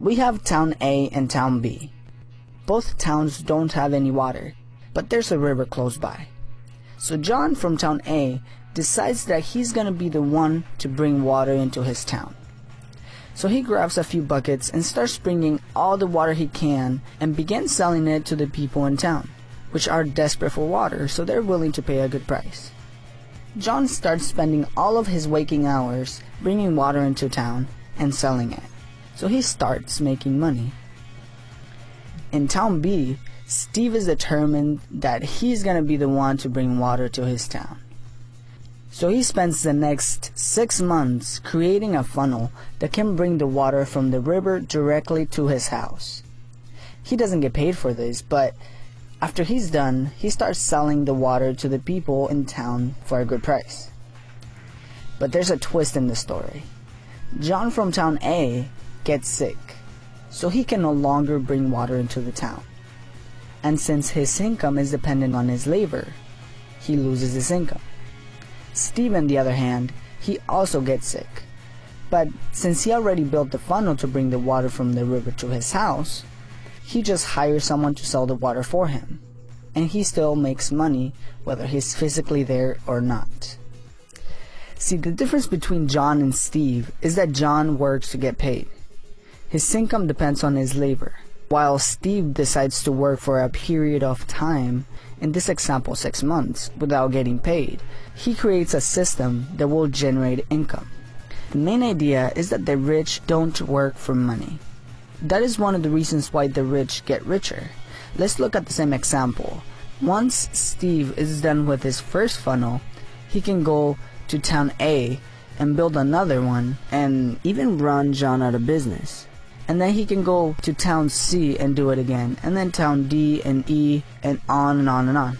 We have Town A and Town B. Both towns don't have any water, but there's a river close by. So John from Town A decides that he's gonna be the one to bring water into his town. So he grabs a few buckets and starts bringing all the water he can and begins selling it to the people in town, which are desperate for water, so they're willing to pay a good price. John starts spending all of his waking hours bringing water into town and selling it, so he starts making money. In Town B, Steve is determined that he's gonna be the one to bring water to his town. So he spends the next 6 months creating a funnel that can bring the water from the river directly to his house. He doesn't get paid for this, but after he's done, he starts selling the water to the people in town for a good price. But there's a twist in the story. John from Town A gets sick, so he can no longer bring water into the town. And since his income is dependent on his labor, he loses his income. Steve, on the other hand, he also gets sick. But since he already built the funnel to bring the water from the river to his house, he just hires someone to sell the water for him. And he still makes money whether he's physically there or not. See, the difference between John and Steve is that John works to get paid. His income depends on his labor, while Steve decides to work for a period of time, in this example 6 months, without getting paid. He creates a system that will generate income. The main idea is that the rich don't work for money. That is one of the reasons why the rich get richer. Let's look at the same example. Once Steve is done with his first funnel, he can go to Town A and build another one and even run John out of business. And then he can go to Town C and do it again, and then Town D and E, and on and on and on.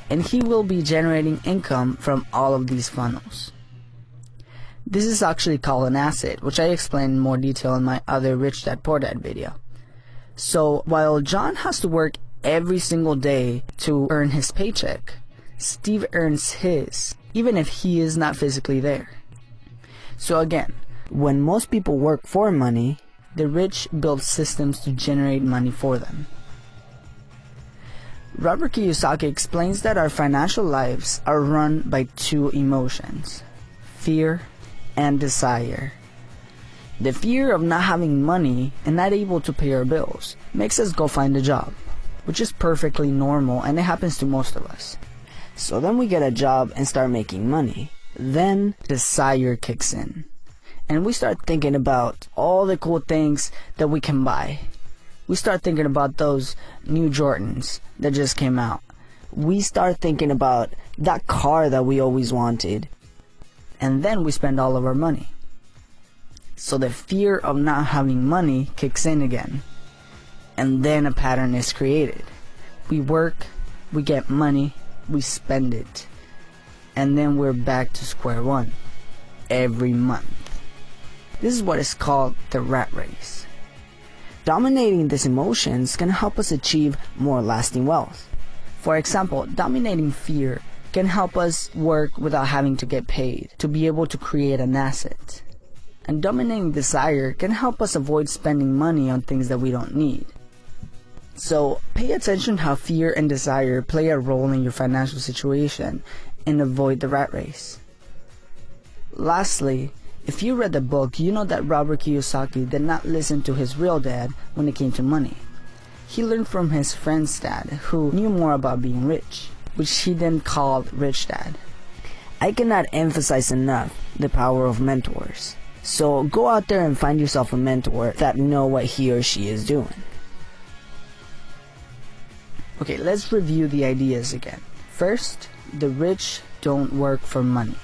And he will be generating income from all of these funnels. This is actually called an asset, which I explain in more detail in my other Rich Dad Poor Dad video. So while John has to work every single day to earn his paycheck, Steve earns his, even if he is not physically there. So again, when most people work for money, the rich build systems to generate money for them. Robert Kiyosaki explains that our financial lives are run by two emotions, fear and desire. The fear of not having money and not able to pay our bills makes us go find a job, which is perfectly normal and it happens to most of us. So then we get a job and start making money. Then desire kicks in. And we start thinking about all the cool things that we can buy. We start thinking about those new Jordans that just came out. We start thinking about that car that we always wanted. And then we spend all of our money. So the fear of not having money kicks in again. And then a pattern is created. We work, we get money, we spend it. And then we're back to square one every month. This is what is called the rat race. Dominating these emotions can help us achieve more lasting wealth. For example, dominating fear can help us work without having to get paid to be able to create an asset. And dominating desire can help us avoid spending money on things that we don't need. So pay attention how fear and desire play a role in your financial situation and avoid the rat race. Lastly, if you read the book, you know that Robert Kiyosaki did not listen to his real dad when it came to money. He learned from his friend's dad, who knew more about being rich, which he then called Rich Dad. I cannot emphasize enough the power of mentors. So go out there and find yourself a mentor that knows what he or she is doing. Okay, let's review the ideas again. First, the rich don't work for money.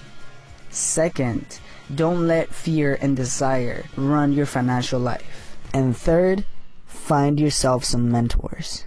Second, don't let fear and desire run your financial life. And third, find yourself some mentors.